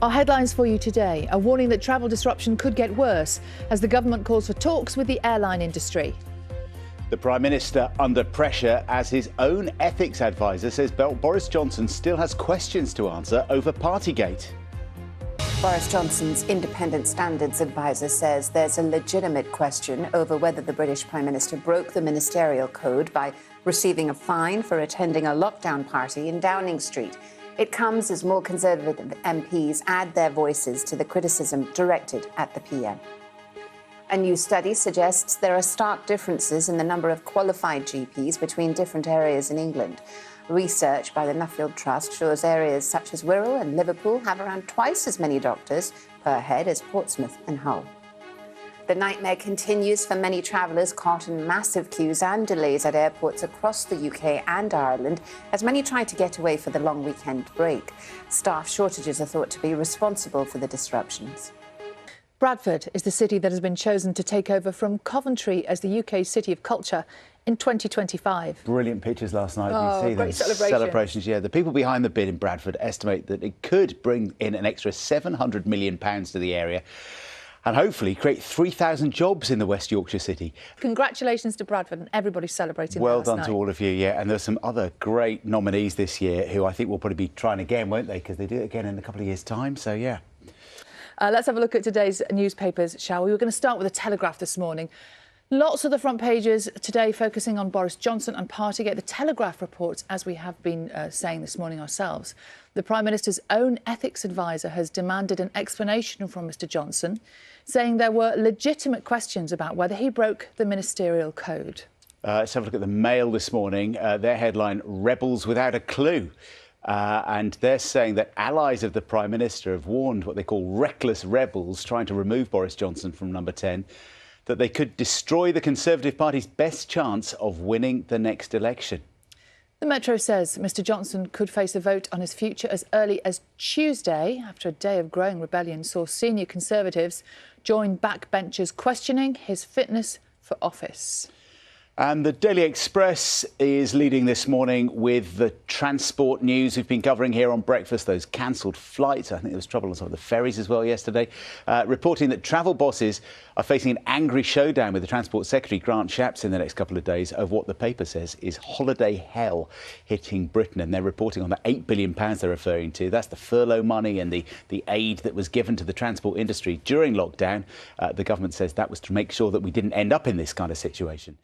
Our headlines for you today: a warning that travel disruption could get worse as the government calls for talks with the airline industry. The Prime Minister under pressure as his own ethics advisor says Boris Johnson still has questions to answer over Partygate. Boris Johnson's independent standards advisor says there's a legitimate question over whether the British Prime Minister broke the ministerial code by receiving a fine for attending a lockdown party in Downing Street. It comes as more Conservative MPs add their voices to the criticism directed at the PM. A new study suggests there are stark differences in the number of qualified GPs between different areas in England. Research by the Nuffield Trust shows areas such as Wirral and Liverpool have around twice as many doctors per head as Portsmouth and Hull. The nightmare continues for many travellers caught in massive queues and delays at airports across the UK and Ireland as many try to get away for the long weekend break. Staff shortages are thought to be responsible for the disruptions. Bradford is the city that has been chosen to take over from Coventry as the UK's City of Culture in 2025. Brilliant pictures last night. Oh, you see great them celebrations. Yeah, the people behind the bid in Bradford estimate that it could bring in an extra £700 million to the area and hopefully create 3,000 jobs in the West Yorkshire city. Congratulations to Bradford and everybody celebrating. Well done to all of you, yeah. And there's some other great nominees this year who I think will probably be trying again, won't they? Because they do it again in a couple of years' time, so yeah. Let's have a look at today's newspapers, shall we? We're going to start with the Telegraph this morning. Lots of the front pages today focusing on Boris Johnson and Partygate. The Telegraph reports, as we have been saying this morning ourselves, the Prime Minister's own ethics advisor has demanded an explanation from Mr Johnson, saying there were legitimate questions about whether he broke the ministerial code. Let's have a look at the Mail this morning. Their headline, Rebels Without a Clue. And they're saying that allies of the Prime Minister have warned what they call reckless rebels trying to remove Boris Johnson from number 10, that they could destroy the Conservative Party's best chance of winning the next election. The Metro says Mr Johnson could face a vote on his future as early as Tuesday, after a day of growing rebellion saw senior Conservatives join backbenchers questioning his fitness for office. And the Daily Express is leading this morning with the transport news we've been covering here on Breakfast, those cancelled flights. I think there was trouble on some of the ferries as well yesterday, reporting that travel bosses are facing an angry showdown with the Transport Secretary, Grant Shapps, in the next couple of days over what the paper says is holiday hell hitting Britain. And they're reporting on the £8 billion they're referring to. That's the furlough money and the aid that was given to the transport industry during lockdown. The government says that was to make sure that we didn't end up in this kind of situation.